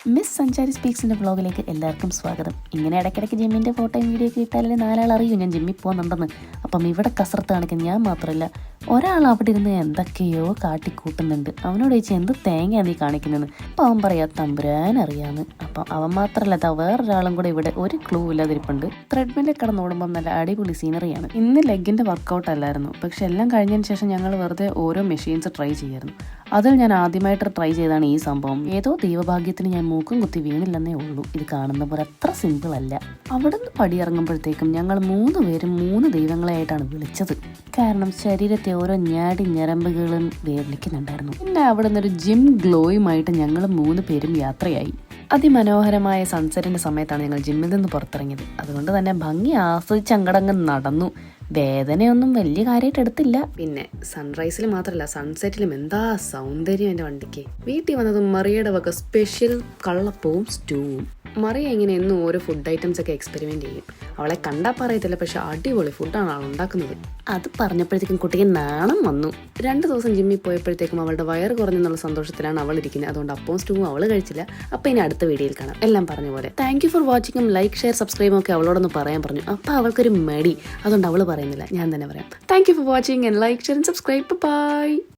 Miss സഞ്ചാരി സ്പീക്സിൻ്റെ വ്ളോഗിലേക്ക് എല്ലാവർക്കും സ്വാഗതം. ഇങ്ങനെ ഇടയ്ക്കിടയ്ക്ക് ജിമ്മിൻ്റെ ഫോട്ടോയും വീഡിയോ ഒക്കെ ഇട്ടാലേ നാലാൾ അറിയൂ ഞാൻ ജിമ്മിൽ പോകുന്നുണ്ടെന്ന്. അപ്പം ഇവിടെ കസരത്ത് കാണിക്കുന്ന ഞാൻ മാത്രമല്ല, ഒരാൾ അവിടെ ഇരുന്ന് എന്തൊക്കെയോ കാട്ടിക്കൂട്ടുന്നുണ്ട്. അവനോട് ചോദിച്ചാൽ എന്ത് തേങ്ങയാണ് നീ കാണിക്കുന്നതെന്ന്. അപ്പം അവൻ പറയാം തമ്പുരാനറിയാമെന്ന്. അപ്പം അവൻ മാത്രമല്ല, വേറൊരാളും കൂടെ ഇവിടെ ഒരു ക്ലൂ ഇല്ലാതിരിപ്പുണ്ട്. ത്രെഡ്മില്ലിൽ കിടന്നോടുമ്പം നല്ല അടിപൊളി സീനറിയാണ്. ഇന്ന് ലെഗിൻ്റെ വർക്കൗട്ട് അല്ലായിരുന്നു, പക്ഷെ എല്ലാം കഴിഞ്ഞതിന് ശേഷം ഞങ്ങൾ വെറുതെ ഓരോ മെഷീൻസ് ട്രൈ ചെയ്യായിരുന്നു. അതിൽ ഞാൻ ആദ്യമായിട്ട് ട്രൈ ചെയ്താണ് ഈ സംഭവം. ഏതോ ദൈവഭാഗ്യത്തിന് ഞാൻ മൂക്കും കുത്തി വീണില്ലെന്നേ ഉള്ളൂ. ഇത് കാണുന്ന പോലെ അത്ര സിമ്പിൾ അല്ല. അവിടെ നിന്ന് പടിയിറങ്ങുമ്പോഴത്തേക്കും ഞങ്ങൾ 3 പേരും 3 ദൈവങ്ങളെ ആയിട്ടാണ് വിളിച്ചത്. കാരണം ശരീരത്തെ ഓരോ ഞാടി ഞരമ്പുകളും വേദനിക്കുന്നുണ്ടായിരുന്നു. പിന്നെ അവിടെ നിന്നൊരു ജിം ഗ്ലോയുമായിട്ട് ഞങ്ങൾ 3 പേരും യാത്രയായി. അതിമനോഹരമായ സൺസെറ്റിൻ്റെ സമയത്താണ് ഞങ്ങൾ ജിമ്മിൽ നിന്ന് പുറത്തിറങ്ങിയത്. അതുകൊണ്ട് തന്നെ ഭംഗി ആസ്വദിച്ച് അങ്ങടങ്ങ് നടന്നു. വേദനയൊന്നും വലിയ കാര്യമായിട്ട് എടുത്തില്ല. പിന്നെ സൺറൈസിൽ മാത്രമല്ല, സൺസെറ്റിലും എന്താ സൗന്ദര്യം എൻ്റെ വണ്ടിക്ക്. വീട്ടിൽ വന്നതും മറിയയുടെ വക സ്പെഷ്യൽ കള്ളപ്പവും സ്റ്റൂവും. മറിയ ഇങ്ങനെ എന്നും ഓരോ ഫുഡ് ഐറ്റംസ് ഒക്കെ എക്സ്പെരിമെന്റ് ചെയ്യും. അവളെ കണ്ടാൽ പറയത്തില്ല, പക്ഷെ അടിപൊളി ഫുഡാണ് അവൾ ഉണ്ടാക്കുന്നത്. അത് പറഞ്ഞപ്പോഴത്തേക്കും കുട്ടിക്ക് നാണം വന്നു. 2 ദിവസം ജിമ്മിൽ പോയപ്പോഴത്തേക്കും അവളുടെ വയറ് കുറഞ്ഞെന്നുള്ള സന്തോഷത്തിലാണ് അവൾ ഇരിക്കുന്നത്. അതുകൊണ്ട് അപ്പവും സ്റ്റൂവും അവൾ കഴിച്ചില്ല. അപ്പം ഇനി അടുത്ത വീഡിയോയിൽ കാണാം. എല്ലാം പറഞ്ഞ പോലെ. താങ്ക് യു ഫോർ വാച്ചിങ്ങും ലൈക്ക് ഷെയർ സബ്സ്ക്രൈബും ഒക്കെ അവളോടൊന്ന് പറയാൻ പറഞ്ഞു. അപ്പം അവൾക്കൊരു മടി, അതുകൊണ്ട് അവൾ പറയുന്നില്ല, ഞാൻ തന്നെ പറയാം. Thank you for watching and like share and subscribe. By.